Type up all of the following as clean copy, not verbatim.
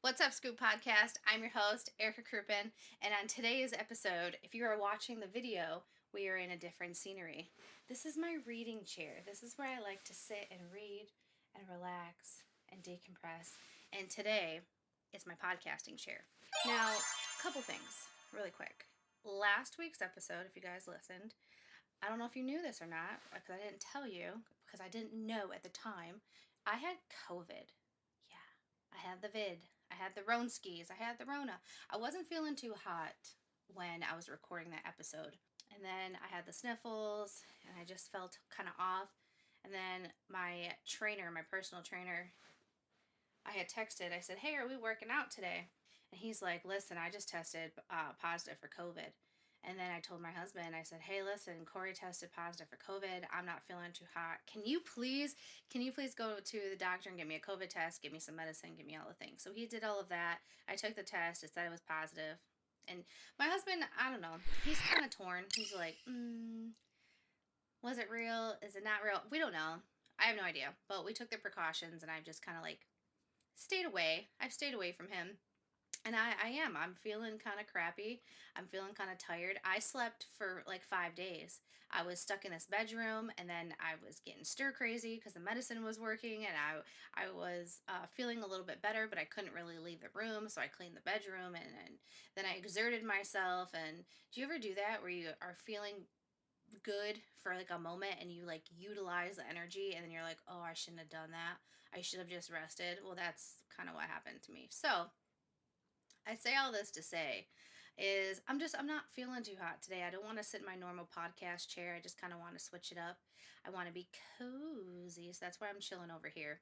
What's up, Scoop Podcast? I'm your host, Erica Kruppen, and on today's episode, if you are watching the video, we are in a different scenery. This is my reading chair. This is where I like to sit and read and relax and decompress. And today, it's my podcasting chair. Now, a couple things, really quick. Last week's episode, if you guys listened, I don't know if you knew this or not, because I didn't tell you, because I didn't know at the time. I had COVID. Yeah, I had the vid. I had the Ronskis. I had the Rona. I wasn't feeling too hot when I was recording that episode. And then I had the sniffles, and I just felt kind of off. And then my trainer, my personal trainer, I had texted, I said, "Hey, are we working out today?" And he's like, "Listen, I just tested positive for COVID." And then I told my husband, I said, "Hey, listen, Corey tested positive for COVID. I'm not feeling too hot. Can you please go to the doctor and get me a COVID test, give me some medicine, give me all the things?" So he did all of that. I took the test. It said it was positive. And my husband, I don't know, he's kind of torn. He's like, was it real? Is it not real? We don't know. I have no idea. But we took the precautions, and I've just kind of like stayed away. I've stayed away from him. And I am. I'm feeling kind of crappy. I'm feeling kind of tired. I slept for like 5 days. I was stuck in this bedroom, and then I was getting stir crazy because the medicine was working, and I was feeling a little bit better, but I couldn't really leave the room. So I cleaned the bedroom, and then I exerted myself. And do you ever do that where you are feeling good for like a moment and you like utilize the energy and then you're like, oh, I shouldn't have done that. I should have just rested. Well, that's kind of what happened to me. So I say all this to say is I'm not feeling too hot today. I don't want to sit in my normal podcast chair. I just kind of want to switch it up. I want to be cozy. So that's why I'm chilling over here.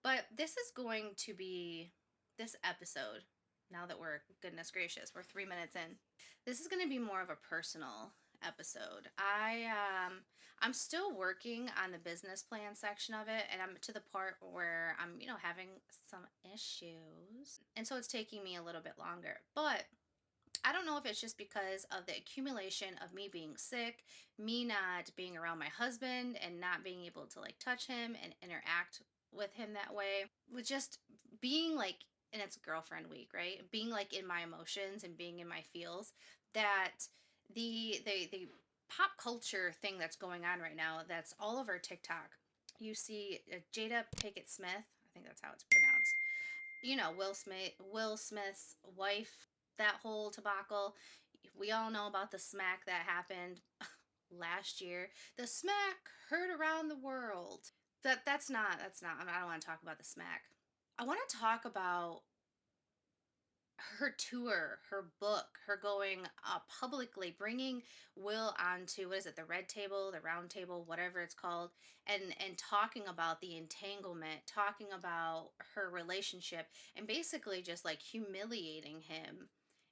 But this is going to be this episode. Now that we're, goodness gracious, we're 3 minutes in. This is going to be more of a personal episode. I'm still working on the business plan section of it, and I'm to the part where I'm, having some issues. And so it's taking me a little bit longer. But I don't know if it's just because of the accumulation of me being sick, me not being around my husband and not being able to like touch him and interact with him that way. With just being like, and it's girlfriend week, right? Being like in my emotions and being in my feels, that the pop culture thing that's going on right now, that's all over TikTok. You see Jada Pinkett Smith, I think that's how it's pronounced. Will Smith's wife, that whole debacle. We all know about the smack that happened last year. The smack heard around the world. That's not. I don't want to talk about the smack. I want to talk about her tour, her book, her going publicly, bringing Will onto, what is it, the red table, the round table, whatever it's called, and talking about the entanglement, talking about her relationship, and basically just like humiliating him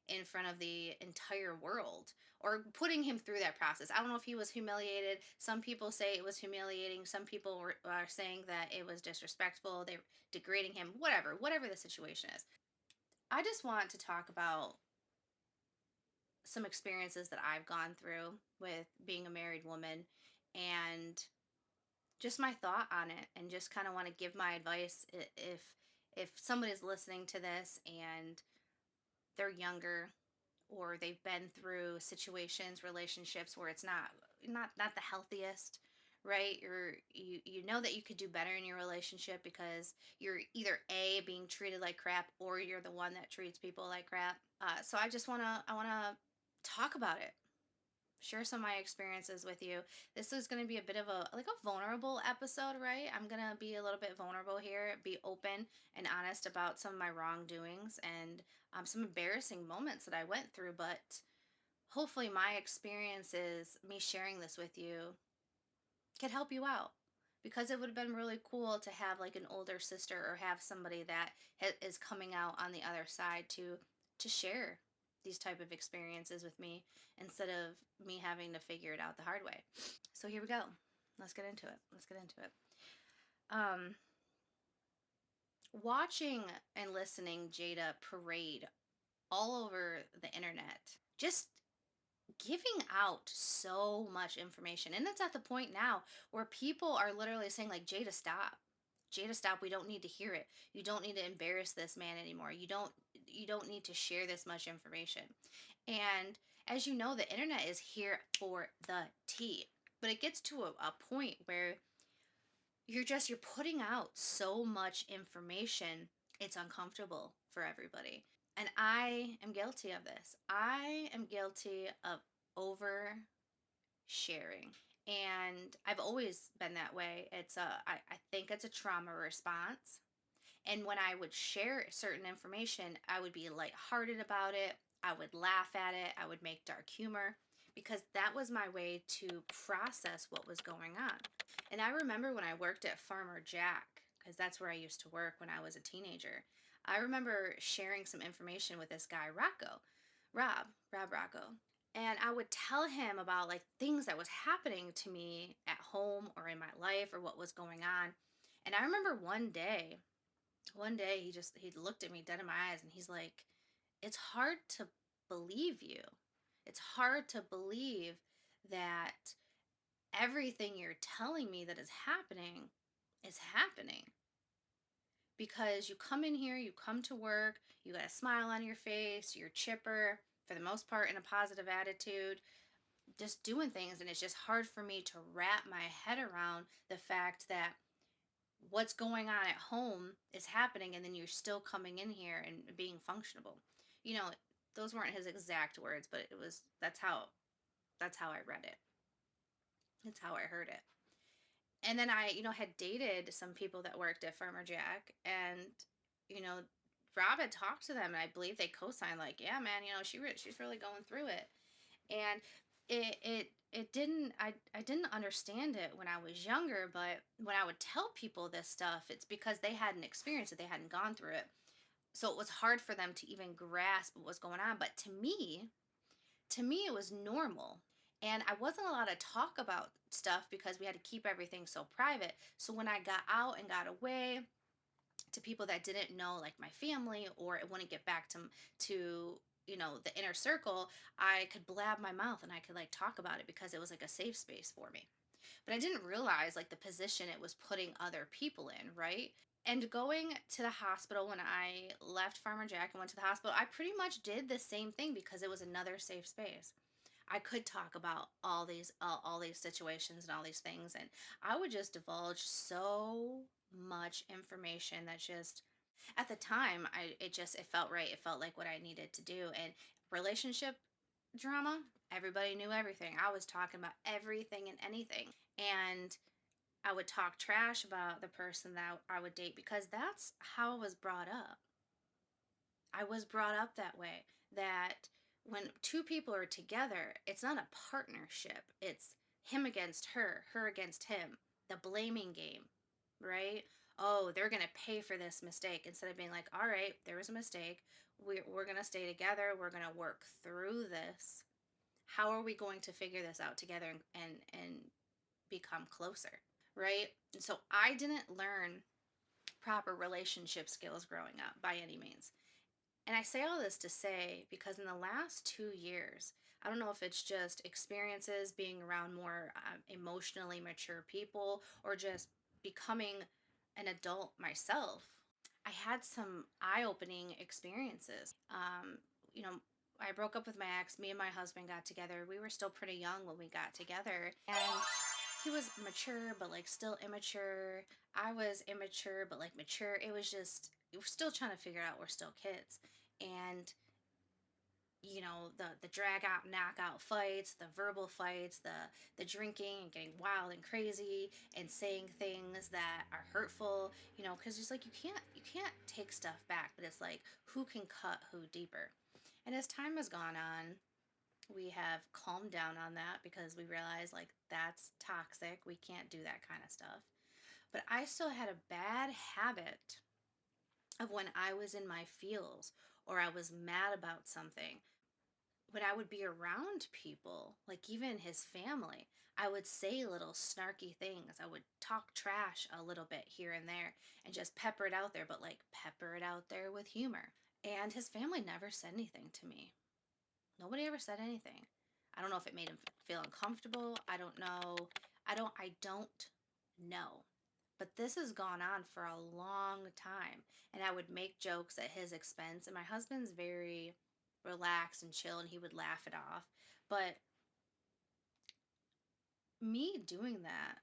in front of the entire world, or putting him through that process. I don't know if he was humiliated. Some people say it was humiliating. Some people are saying that it was disrespectful. They're degrading him. Whatever the situation is. I just want to talk about some experiences that I've gone through with being a married woman, and just my thought on it, and just kind of want to give my advice if somebody's listening to this and they're younger, or they've been through situations, relationships where it's not the healthiest, right? You know that you could do better in your relationship because you're either A, being treated like crap, or you're the one that treats people like crap. So I wanna talk about it, share some of my experiences with you. This is going to be a bit of a vulnerable episode, right? I'm going to be a little bit vulnerable here, be open and honest about some of my wrongdoings and some embarrassing moments that I went through. But hopefully, my experiences, me sharing this with you, could help you out. Because it would have been really cool to have like an older sister, or have somebody that is coming out on the other side to share these type of experiences with me, instead of me having to figure it out the hard way. So here we go. Let's get into it. Um, Watching and listening Jada parade all over the internet, just giving out so much information. And it's at the point now where people are literally saying like, Jada, stop. Jada, stop. We don't need to hear it. You don't need to embarrass this man anymore. You don't need to share this much information. And as you know, the internet is here for the tea. But it gets to a point where you're putting out so much information, it's uncomfortable for everybody. And I am guilty of this. I am guilty of over sharing. And I've always been that way. I think it's a trauma response. And when I would share certain information, I would be lighthearted about it. I would laugh at it. I would make dark humor because that was my way to process what was going on. And I remember when I worked at Farmer Jack, because that's where I used to work when I was a teenager. I remember sharing some information with this guy, Rob Rocco. And I would tell him about like things that was happening to me at home or in my life or what was going on. And I remember one day he looked at me dead in my eyes and he's like, it's hard to believe you. It's hard to believe that everything you're telling me that is happening because you come in here, you come to work, you got a smile on your face, you're chipper for the most part in a positive attitude, just doing things. And it's just hard for me to wrap my head around the fact that what's going on at home is happening and then you're still coming in here and being functionable. You know, those weren't his exact words, but that's how I read it. That's how I heard it. And then I, had dated some people that worked at Farmer Jack, and you know, Rob had talked to them, and I believe they co-signed like, yeah, man, she's really going through it. And it didn't I didn't understand it when I was younger, but when I would tell people this stuff, it's because they hadn't experienced it, they hadn't gone through it. So it was hard for them to even grasp what was going on. But to me it was normal. And I wasn't allowed to talk about stuff because we had to keep everything so private. So when I got out and got away to people that didn't know, like my family, or it wouldn't get back to the inner circle, I could blab my mouth and I could like talk about it because it was like a safe space for me. But I didn't realize like the position it was putting other people in, right? And going to the hospital, when I left Farmer Jack and went to the hospital, I pretty much did the same thing because it was another safe space. I could talk about all these situations and all these things, and I would just divulge so much information that just at the time it felt right. It felt like what I needed to do. And relationship drama, everybody knew everything. I was talking about everything and anything. And I would talk trash about the person that I would date because that's how I was brought up. I was brought up that way, that when two people are together, it's not a partnership. It's him against her, her against him, the blaming game, right? Oh, they're going to pay for this mistake instead of being like, all right, there was a mistake. We're going to stay together. We're going to work through this. How are we going to figure this out together and become closer, right? And so I didn't learn proper relationship skills growing up by any means. And I say all this to say because in the last 2 years, I don't know if it's just experiences being around more emotionally mature people or just becoming an adult myself. I had some eye opening experiences. I broke up with my ex. Me and my husband got together. We were still pretty young when we got together. And he was mature, but like still immature. I was immature, but like mature. It was just, we're still trying to figure out we're still kids. And the drag out knockout fights, the verbal fights, the drinking and getting wild and crazy and saying things that are hurtful, because it's like you can't take stuff back, but it's like who can cut who deeper. And as time has gone on, we have calmed down on that because we realize like that's toxic. We can't do that kind of stuff. But I still had a bad habit of when I was in my feels or I was mad about something, when I would be around people, like even his family, I would say little snarky things. I would talk trash a little bit here and there and just pepper it out there, but like pepper it out there with humor. And his family never said anything to me. Nobody ever said anything. I don't know if it made him feel uncomfortable. I don't know. I don't know. But this has gone on for a long time. And I would make jokes at his expense. And my husband's very relaxed and chill and he would laugh it off. But me doing that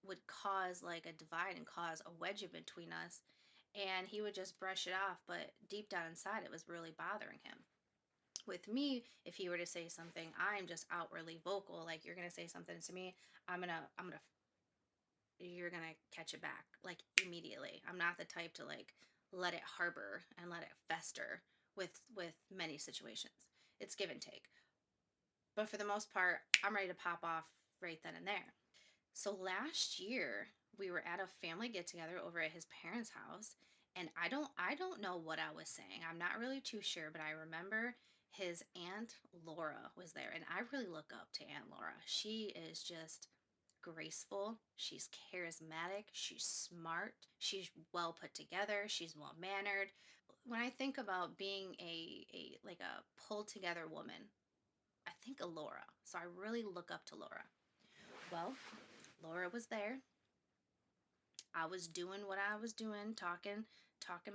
would cause like a divide and cause a wedge between us. And he would just brush it off. But deep down inside, it was really bothering him. With me, if he were to say something, I'm just outwardly vocal. Like, you're going to say something to me, you're going to catch it back like immediately. I'm not the type to like let it harbor and let it fester with many situations. It's give and take. But for the most part, I'm ready to pop off right then and there. So last year, we were at a family get together over at his parents' house, and I don't know what I was saying. I'm not really too sure, but I remember his aunt Laura was there, and I really look up to Aunt Laura. She is just graceful, she's charismatic, she's smart, she's well put together, she's well mannered. When I think about being a like a pulled together woman, I think of Laura. So I really look up to Laura. Well, Laura was there. I was doing what I was doing, talking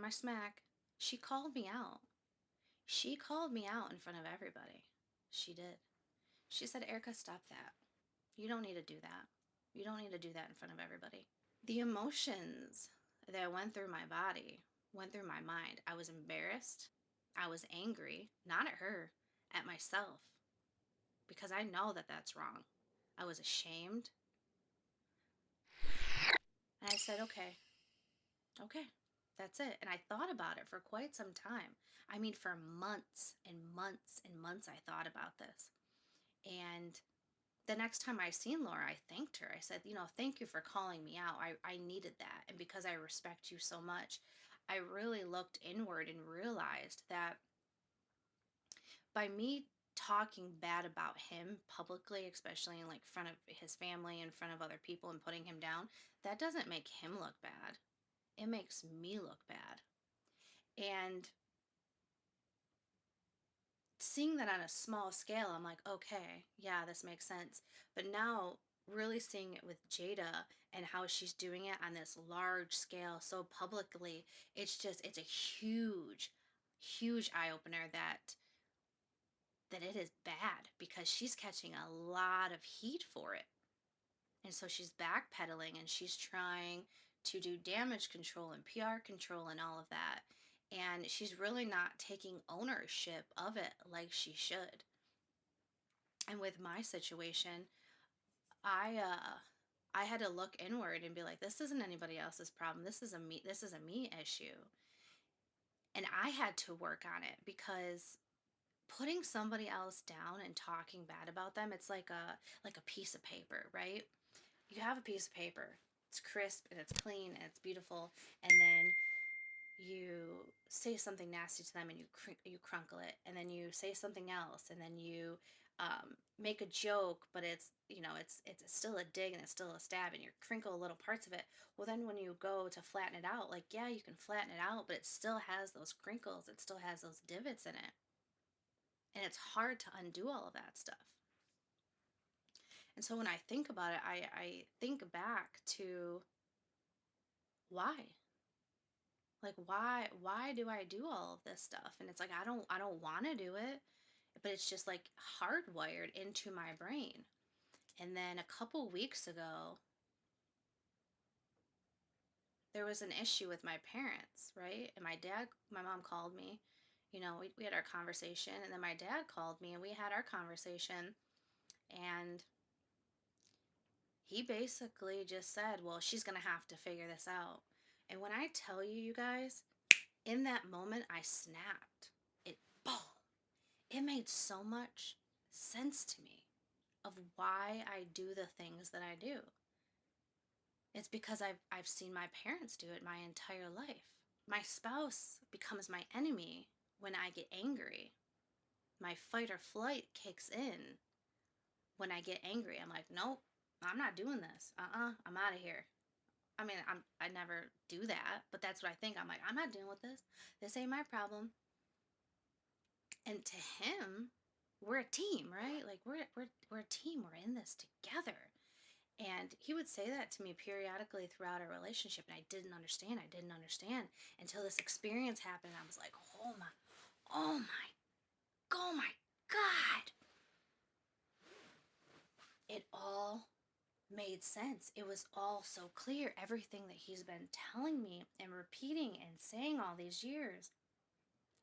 my smack. She called me out. She called me out in front of everybody. She did. She said, Erica, stop that. You don't need to do that. You don't need to do that in front of everybody. The emotions that went through my body went through my mind. I was embarrassed. I was angry, not at her, at myself, because I know that that's wrong. I was ashamed. And I said, okay, that's it. And I thought about it for quite some time. I mean, for months and months and months, I thought about this. And the next time I seen Laura, I thanked her. I said, thank you for calling me out. I needed that. And because I respect you so much, I really looked inward and realized that by me talking bad about him publicly, especially in like front of his family, in front of other people and putting him down, that doesn't make him look bad. It makes me look bad. And seeing that on a small scale, I'm like, okay, yeah, this makes sense. But now, really seeing it with Jada and how she's doing it on this large scale so publicly, it's a huge, huge eye opener that it is bad because she's catching a lot of heat for it. And so she's backpedaling and she's trying to do damage control and PR control and all of that. And she's really not taking ownership of it like she should. And with my situation, I had to look inward and be like, this isn't anybody else's problem. This is a me issue. And I had to work on it because putting somebody else down and talking bad about them, it's like a piece of paper, right? You have a piece of paper. It's crisp and it's clean and it's beautiful, and then you say something nasty to them and you crunkle it, and then you say something else, and then you make a joke, but it's still a dig and it's still a stab, and you crinkle little parts of it. Well, then when you go to flatten it out, like, yeah, you can flatten it out, but it still has those crinkles, it still has those divots in it, and it's hard to undo all of that stuff. And so when I think about it, I think back to why. Like, why do I do all of this stuff? And it's like I don't want to do it, but it's just like hardwired into my brain. And then a couple weeks ago, there was an issue with my parents, right? And my mom called me. We had our conversation, and then my dad called me and we had our conversation, and he basically just said, well, she's going to have to figure this out. And when I tell you, you guys, in that moment, I snapped. Boom. It made so much sense to me of why I do the things that I do. It's because I've seen my parents do it my entire life. My spouse becomes my enemy when I get angry. My fight or flight kicks in when I get angry. I'm like, nope, I'm not doing this. I'm out of here. I mean, I never do that, but that's what I think. I'm like, I'm not dealing with this. This ain't my problem. And to him, we're a team, right? Like we're a team. We're in this together. And he would say that to me periodically throughout our relationship, and I didn't understand. I didn't understand until this experience happened. I was like, oh my, oh my God. It all made sense. It was all so clear. Everything that he's been telling me and repeating and saying all these years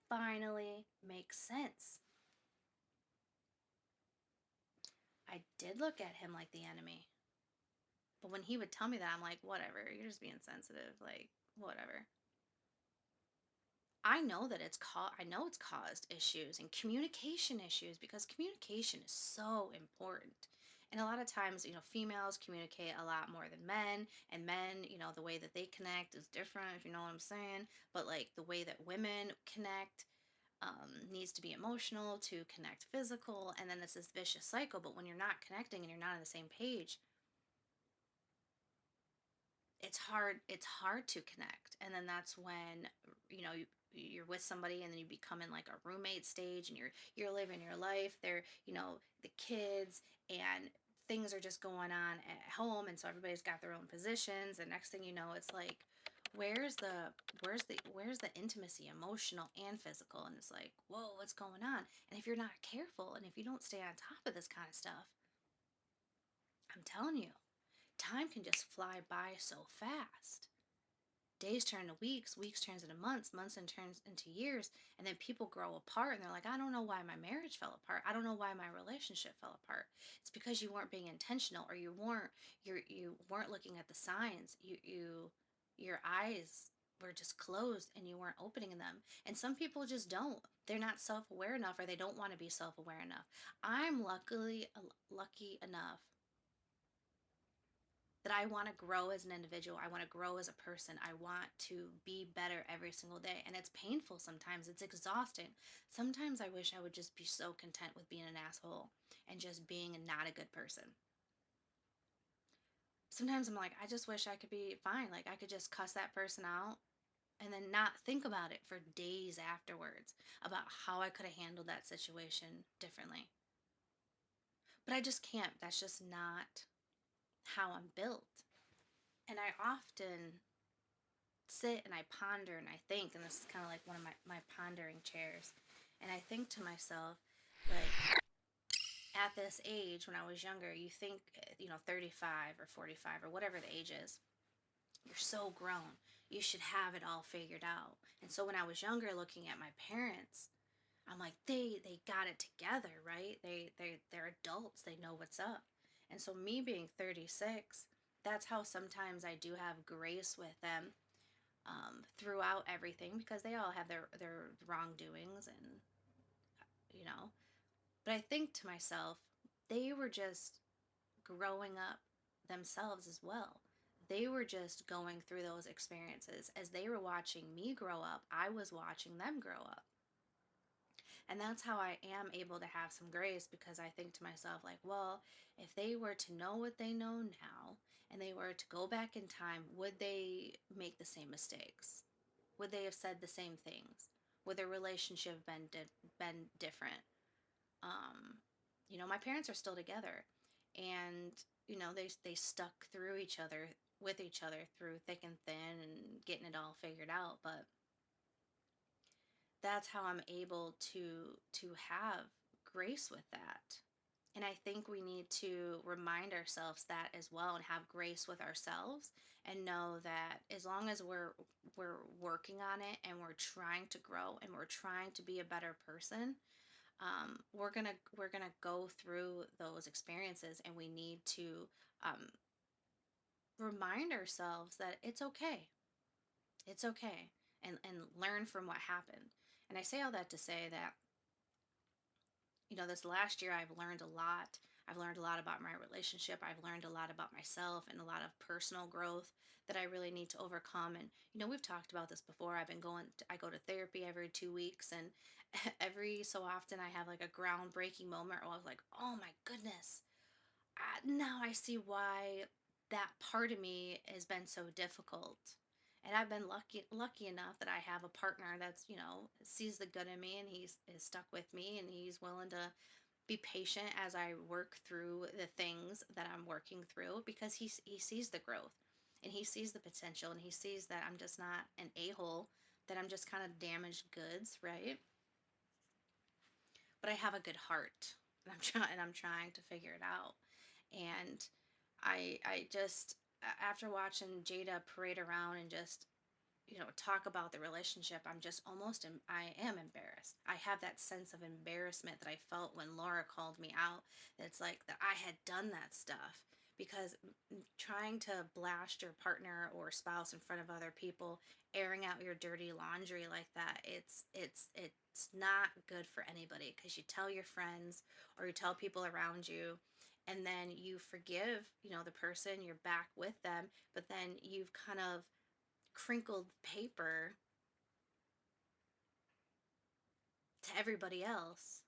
finally makes sense. I did look at him like the enemy. But when he would tell me that, I'm like, whatever, you're just being sensitive. Like, whatever. I know it's caused issues and communication issues, because communication is so important. And a lot of times, females communicate a lot more than men, and men, the way that they connect is different, if you know what I'm saying. But like the way that women connect needs to be emotional to connect physical, and then it's this vicious cycle. But when you're not connecting and you're not on the same page, it's hard to connect. And then that's when you're with somebody, and then you become in like a roommate stage, and you're living your life. They're, the kids, and things are just going on at home, and so everybody's got their own positions, and next thing you know, it's like, where's the intimacy, emotional and physical? And it's like, whoa, what's going on? And if you're not careful, and if you don't stay on top of this kind of stuff, I'm telling you, time can just fly by so fast. Days turn to weeks, weeks turns into months, months and turns into years, and then people grow apart, and they're like, I don't know why my marriage fell apart. I don't know why my relationship fell apart. It's because you weren't being intentional, or you weren't looking at the signs. Your eyes were just closed, and you weren't opening them. And some people just don't. They're not self-aware enough, or they don't want to be self-aware enough. I'm lucky enough that I want to grow as an individual. I want to grow as a person. I want to be better every single day. And it's painful sometimes. It's exhausting. Sometimes I wish I would just be so content with being an asshole and just being not a good person. Sometimes I'm like, I just wish I could be fine. Like, I could just cuss that person out and then not think about it for days afterwards about how I could have handled that situation differently. But I just can't. That's just not how I'm built. And I often sit and I ponder and I think, and this is kind of like one of my pondering chairs. And I think to myself, like, at this age, when I was younger, you think, 35 or 45 or whatever the age is, you're so grown. You should have it all figured out. And so when I was younger, looking at my parents, I'm like, they got it together, right? They're adults. They know what's up. And so me being 36, that's how sometimes I do have grace with them throughout everything, because they all have their wrongdoings, and you know but I think to myself, they were just growing up themselves as well. They were just going through those experiences. As they were watching me grow up, I was watching them grow up. And that's how I am able to have some grace, because I think to myself, like, well, if they were to know what they know now, and they were to go back in time, would they make the same mistakes? Would they have said the same things? Would their relationship been different? Um, my parents are still together, and they stuck through each other with each other through thick and thin and getting it all figured out. But that's how I'm able to have grace with that. And I think we need to remind ourselves that as well, and have grace with ourselves, and know that as long as we're working on it, and we're trying to grow, and we're trying to be a better person, we're gonna go through those experiences, and we need to um, remind ourselves that it's okay. It's okay, and learn from what happened. And I say all that to say that, this last year I've learned a lot. I've learned a lot about my relationship. I've learned a lot about myself, and a lot of personal growth that I really need to overcome. And we've talked about this before. I go to therapy every 2 weeks, and every so often I have like a groundbreaking moment where I was like, oh my goodness, now I see why that part of me has been so difficult. And I've been lucky enough that I have a partner that's, sees the good in me, and he's is stuck with me, and he's willing to be patient as I work through the things that I'm working through, because he sees the growth, and he sees the potential, and he sees that I'm just not an a-hole, that I'm just kind of damaged goods, right? But I have a good heart, and I'm trying to figure it out. And I just, after watching Jada parade around and just, talk about the relationship, I'm just I am embarrassed. I have that sense of embarrassment that I felt when Laura called me out. That's like that I had done that stuff, because trying to blast your partner or spouse in front of other people, airing out your dirty laundry like that, it's not good for anybody, because you tell your friends or you tell people around you, and then you forgive, the person, you're back with them, but then you've kind of crinkled paper to everybody else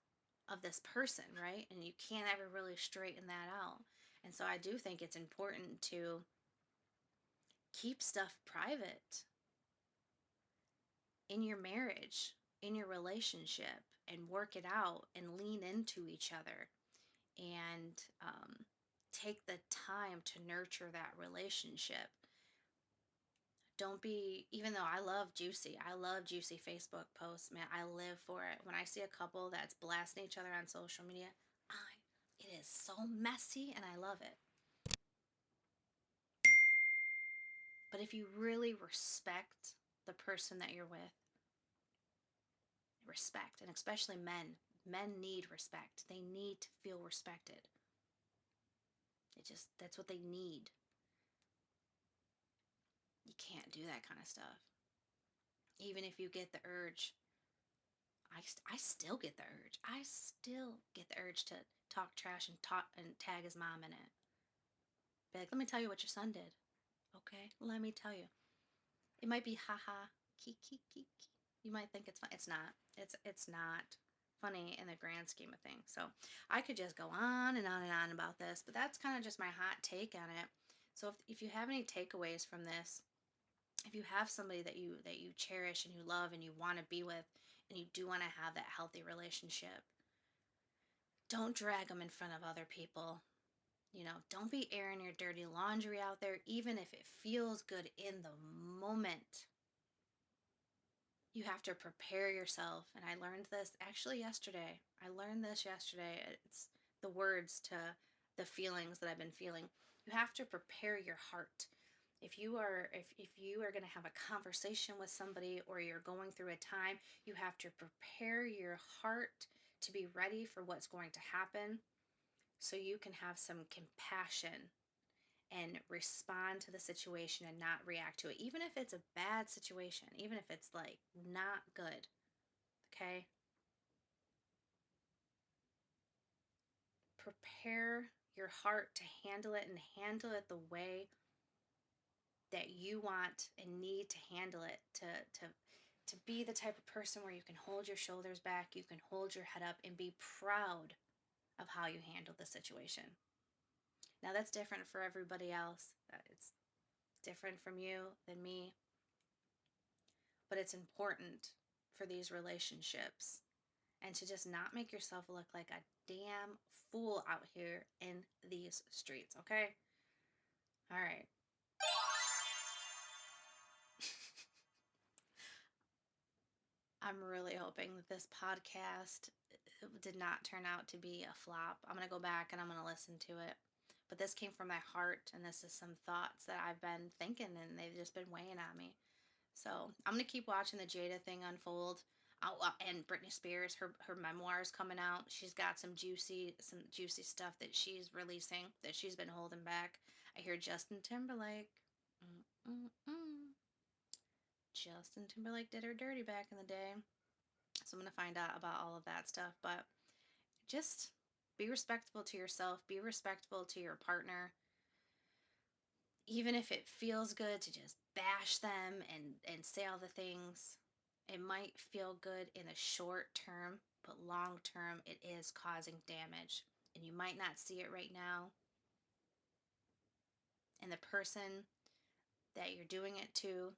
of this person, right? And you can't ever really straighten that out. And so I do think it's important to keep stuff private in your marriage, in your relationship, and work it out and lean into each other, and take the time to nurture that relationship. Don't be, even though I love juicy Facebook posts, man. I live for it. When I see a couple that's blasting each other on social media, it is so messy and I love it. But if you really respect the person that you're with, respect, and especially men need respect. They need to feel respected. That's what they need. You can't do that kind of stuff. Even if you get the urge, I still get the urge. I still get the urge to talk trash and tag his mom in it. Be like, let me tell you what your son did. Okay, let me tell you. It might be haha, kiki kiki. You might think it's fun. It's not. It's not funny in the grand scheme of things. So I could just go on and on and on about this, but that's kind of just my hot take on it. So if you have any takeaways from this, if you have somebody that you cherish and you love and you want to be with, and you do want to have that healthy relationship, don't drag them in front of other people. Don't be airing your dirty laundry out there, even if it feels good in the moment. You have to prepare yourself. And I learned this actually yesterday. It's the words to the feelings that I've been feeling. You have to prepare your heart. If you are going to have a conversation with somebody, or you're going through a time, you have to prepare your heart to be ready for what's going to happen, so you can have some compassion and respond to the situation and not react to it, even if it's a bad situation, even if it's like not good. Okay? Prepare your heart to handle it, and handle it the way that you want and need to handle it, to be the type of person where you can hold your shoulders back, you can hold your head up, and be proud of how you handled the situation. Now that's different for everybody else. It's different from you than me, but it's important for these relationships, and to just not make yourself look like a damn fool out here in these streets, okay? All right. I'm really hoping that this podcast did not turn out to be a flop. I'm going to go back and I'm going to listen to it. But this came from my heart, and this is some thoughts that I've been thinking, and they've just been weighing on me. So I'm going to keep watching the Jada thing unfold. And Britney Spears, her memoirs coming out. She's got some juicy stuff that she's releasing, that she's been holding back. I hear Justin Timberlake. Mm-mm-mm. Justin Timberlake did her dirty back in the day. So I'm going to find out about all of that stuff. But just be respectful to yourself, be respectful to your partner. Even if it feels good to just bash them and say all the things, it might feel good in the short term, but long term, it is causing damage. And you might not see it right now. And the person that you're doing it to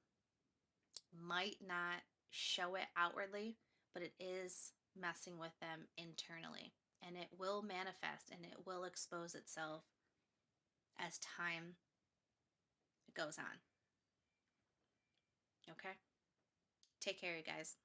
might not show it outwardly, but it is messing with them internally. and it will manifest and it will expose itself as time goes on. Okay? Take care, you guys.